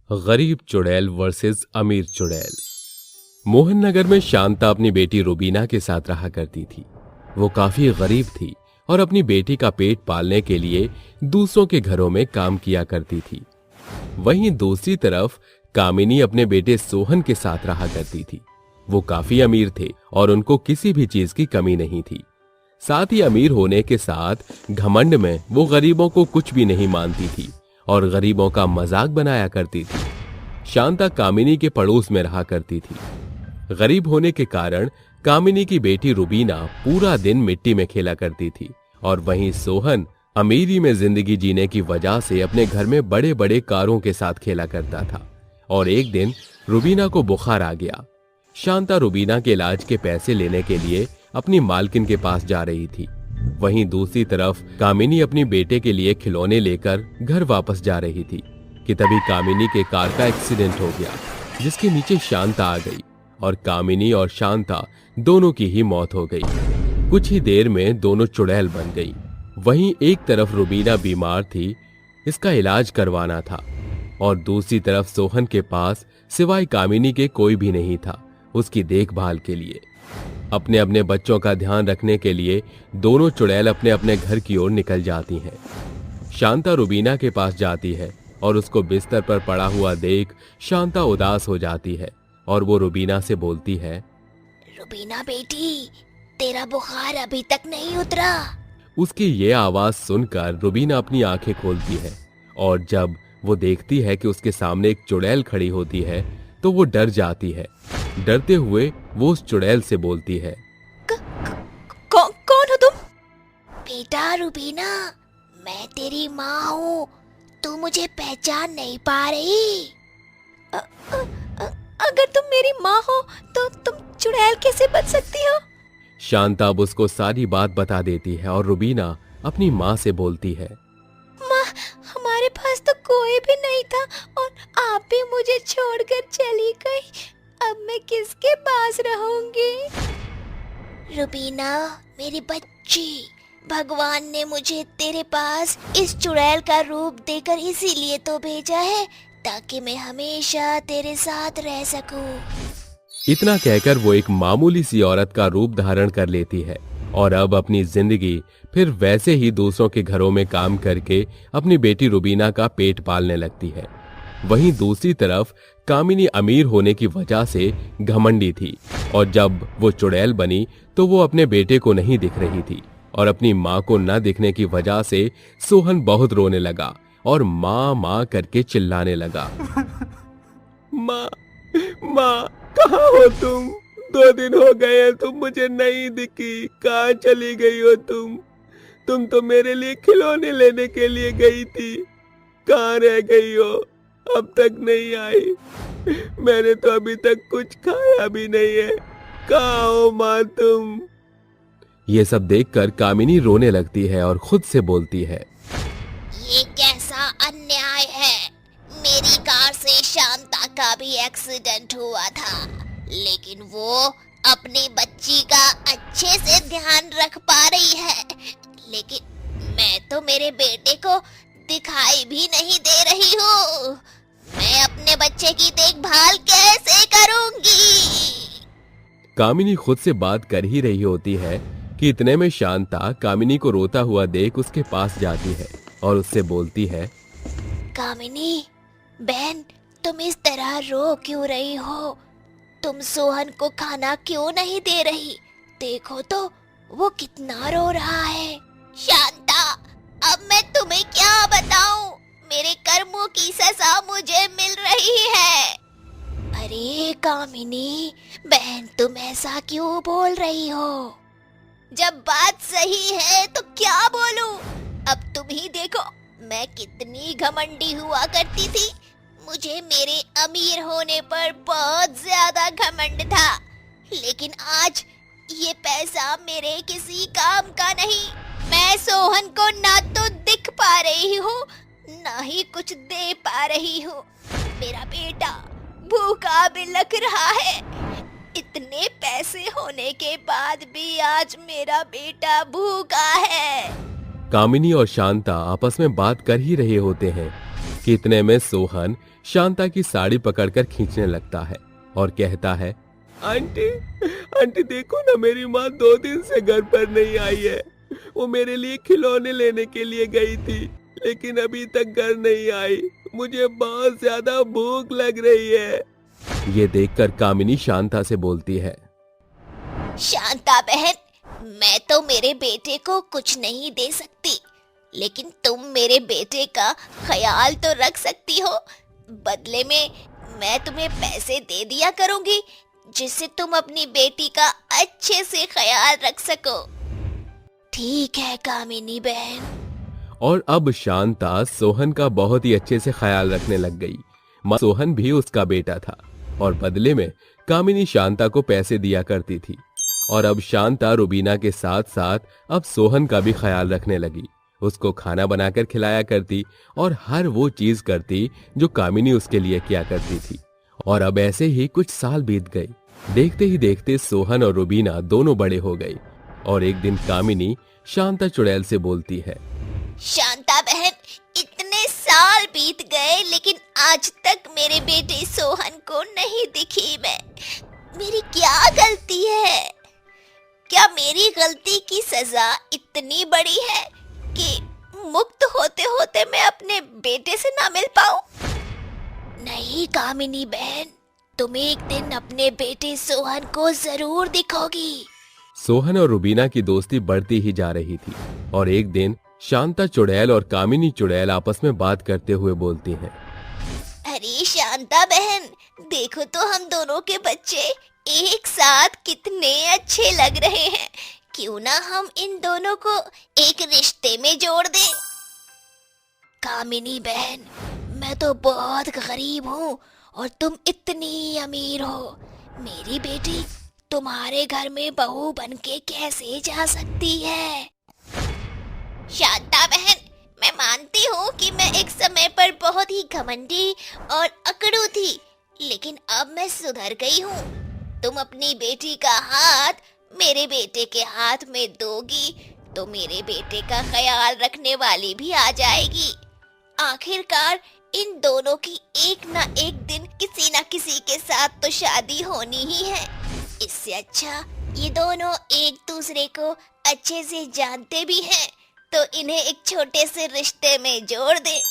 गरीब चुड़ैल वर्सेस अमीर चुड़ैल। मोहन नगर में शांता अपनी बेटी रुबीना के साथ रहा करती थी। वो काफी गरीब थी और अपनी बेटी का पेट पालने के लिए दूसरों के घरों में काम किया करती थी। वहीं दूसरी तरफ कामिनी अपने बेटे सोहन के साथ रहा करती थी। वो काफी अमीर थे और उनको किसी भी चीज की कमी नहीं थी। साथ ही अमीर होने के साथ घमंड में वो गरीबों को कुछ भी नहीं मानती थी और गरीबों का मजाक बनाया करती थी। शांता कामिनी के पड़ोस में रहा करती थी। गरीब होने के कारण कामिनी की बेटी रुबीना पूरा दिन मिट्टी में खेला करती थी और वहीं सोहन अमीरी में जिंदगी जीने की वजह से अपने घर में बड़े बड़े कारों के साथ खेला करता था। और एक दिन रुबीना को बुखार आ गया। शांता रुबीना के इलाज के पैसे लेने के लिए अपनी मालकिन के पास जा रही थी। वहीं दूसरी तरफ कामिनी अपनी बेटे के लिए खिलौने लेकर घर वापस जा रही थी कि तभी कामिनी के कार का एक्सीडेंट हो गया, जिसके नीचे शांता आ गई और कामिनी और शांता दोनों की ही मौत हो गई। कुछ ही देर में दोनों चुड़ैल बन गई। वहीं एक तरफ रुबीना बीमार थी, इसका इलाज करवाना था, और दूसरी तरफ सोहन के पास सिवाय कामिनी के कोई भी नहीं था उसकी देखभाल के लिए। अपने अपने बच्चों का ध्यान रखने के लिए दोनों चुड़ैल अपने अपने घर की ओर निकल जाती हैं। शांता रुबीना के पास जाती है और उसको बिस्तर पर पड़ा हुआ देख शांता उदास हो जाती है और वो रुबीना से बोलती है, रुबीना बेटी, तेरा बुखार अभी तक नहीं उतरा। उसकी ये आवाज सुनकर रुबीना अपनी आंखें खोलती है और जब वो देखती है कि उसके सामने एक चुड़ैल खड़ी होती है तो वो डर जाती है। डरते हुए वो उस चुड़ैल से बोलती है, कौन हो तुम? बेटा रुबीना, मैं तेरी माँ हूँ। तू मुझे पहचान नहीं पा रही? अगर तुम मेरी माँ हो तो तुम चुड़ैल कैसे बच सकती हो? शांता अब उसको सारी बात बता देती है और रुबीना अपनी माँ से बोलती है, माँ, हमारे पास तो कोई भी नहीं था और आप भी मुझे छोड़कर चली गई। अब मैं किसके पास रहूंगी? रुबीना मेरी बच्ची, भगवान ने मुझे तेरे पास इस चुड़ैल का रूप देकर इसीलिए तो भेजा है ताकि मैं हमेशा तेरे साथ रह सकूं। इतना कहकर वो एक मामूली सी औरत का रूप धारण कर लेती है और अब अपनी जिंदगी फिर वैसे ही दूसरों के घरों में काम करके अपनी बेटी रुबीना का पेट पालने लगती है। वहीं दूसरी तरफ कामिनी अमीर होने की वजह से घमंडी थी और जब वो चुड़ैल बनी तो वो अपने बेटे को नहीं दिख रही थी और अपनी माँ को न दिखने की वजह से सोहन बहुत रोने लगा और माँ माँ करके चिल्लाने लगा। माँ, माँ, कहाँ हो तुम? 2 दिन हो गए तुम मुझे नहीं दिखी। कहाँ चली गई हो तुम? तुम तो मेरे लिए खिलौने लेने के लिए गई थी। कहाँ रह गई हो? अब तक नहीं आई। मैंने तो अभी तक कुछ खाया भी नहीं है। कहाँ हो माँ तुम? ये सब देखकर कामिनी रोने लगती है और खुद से बोलती है, ये कैसा अन्याय है? मेरी कार से शांता का भी एक्सीडेंट हुआ था, लेकिन वो अपनी बच्ची का अच्छे से ध्यान रख पा रही है, लेकिन मैं तो मेरे बेटे को दिखाई भी नहीं दे रही हूँ। मैं अपने बच्चे की देखभाल कैसे करूंगी? कामिनी खुद से बात कर ही रही होती है कि इतने में शांता कामिनी को रोता हुआ देख उसके पास जाती है और उससे बोलती है, कामिनी बहन, तुम इस तरह रो क्यों रही हो? तुम सोहन को खाना क्यों नहीं दे रही? देखो तो वो कितना रो रहा है। शांता, अब मैं तुम्हें क्या बताऊं? मेरे कर्मों की सजा मुझे मिल रही है। अरे कामिनी बहन, तुम ऐसा क्यों बोल रही हो? जब बात सही है तो क्या बोलूं? अब तुम ही देखो, मैं कितनी घमंडी हुआ करती थी। मुझे मेरे अमीर होने पर बहुत ज्यादा घमंड था, लेकिन आज ये पैसा मेरे किसी काम का नहीं। मैं सोहन को ना तो दिख पा रही हूँ, ना ही कुछ दे पा रही हूँ। मेरा बेटा भूखा बिलख रहा है। इतने पैसे होने के बाद भी आज मेरा बेटा भूखा है। कामिनी और शांता आपस में बात कर ही रहे होते हैं कि इतने में सोहन शांता की साड़ी पकड़कर खींचने लगता है और कहता है, आंटी आंटी देखो ना, मेरी माँ 2 दिन से घर पर नहीं आई है। वो मेरे लिए खिलौने लेने के लिए गई थी, लेकिन अभी तक घर नहीं आई। मुझे बहुत ज्यादा भूख लग रही है। ये देखकर कामिनी शांता से बोलती है, शांता बहन, मैं तो मेरे बेटे को कुछ नहीं दे सकती, लेकिन तुम मेरे बेटे का ख्याल तो रख सकती हो। बदले में मैं तुम्हें पैसे दे दिया करूंगी, जिससे तुम अपनी बेटी का अच्छे से ख्याल रख सको। ठीक है कामिनी बहन। और अब शांता सोहन का बहुत ही अच्छे से ख्याल रखने लग गई। माँ सोहन भी उसका बेटा था और बदले में कामिनी शांता को पैसे दिया करती थी। और अब शांता रुबीना के साथ साथ अब सोहन का भी ख्याल रखने लगी। उसको खाना बनाकर खिलाया करती और हर वो चीज करती जो कामिनी उसके लिए किया करती थी। और अब ऐसे ही कुछ साल बीत गए। देखते ही देखते सोहन और रुबीना दोनों बड़े हो गए। और एक दिन कामिनी शांता चुड़ैल से बोलती है, शांता बहन, इतने साल बीत गए लेकिन आज तक मेरे बेटे सोहन को नहीं दिखी मैं। मेरी क्या गलती है? क्या मेरी गलती की सजा इतनी बड़ी है कि मुक्त होते होते मैं अपने बेटे से ना मिल पाऊं? नहीं कामिनी बहन, तुम एक दिन अपने बेटे सोहन को जरूर दिखोगी। सोहन और रुबीना की दोस्ती बढ़ती ही जा रही थी। और एक दिन शांता चुड़ैल और कामिनी चुड़ैल आपस में बात करते हुए बोलती हैं, अरे शांता बहन, देखो तो हम दोनों के बच्चे एक साथ कितने अच्छे लग रहे हैं। क्यों ना हम इन दोनों को एक रिश्ते में जोड़ दें? कामिनी बहन, मैं तो बहुत गरीब हूँ और तुम इतनी अमीर हो। मेरी बेटी तुम्हारे घर में बहू बनके कैसे जा सकती है? शांता बहन, मैं मानती हूँ कि मैं एक समय पर बहुत ही घमंडी और अकड़ू थी, लेकिन अब मैं सुधर गई हूँ। तुम अपनी बेटी का हाथ मेरे बेटे के हाथ में दोगी तो मेरे बेटे का ख्याल रखने वाली भी आ जाएगी। आखिरकार इन दोनों की एक ना एक दिन किसी ना किसी के साथ तो शादी होनी ही है। इससे अच्छा ये दोनों एक दूसरे को अच्छे से जानते भी हैं, तो इन्हें एक छोटे से रिश्ते में जोड़ दे।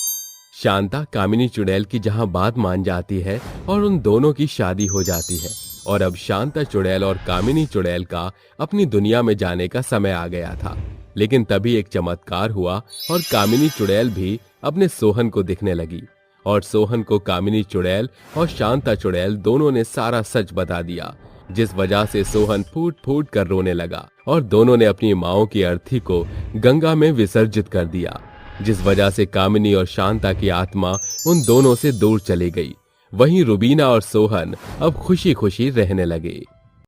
शांता कामिनी चुड़ैल की जहां बात मान जाती है और उन दोनों की शादी हो जाती है। और अब शांता चुड़ैल और कामिनी चुड़ैल का अपनी दुनिया में जाने का समय आ गया था। लेकिन तभी एक चमत्कार हुआ और कामिनी चुड़ैल भी अपने सोहन को दिखने लगी। और सोहन को कामिनी चुड़ैल और शांता चुड़ैल दोनों ने सारा सच बता दिया, जिस वजह से सोहन फूट फूट कर रोने लगा और दोनों ने अपनी माओ की अर्थी को गंगा में विसर्जित कर दिया, जिस वजह से कामिनी और शांता की आत्मा उन दोनों से दूर चली गई। वहीं रुबीना और सोहन अब खुशी खुशी रहने लगे।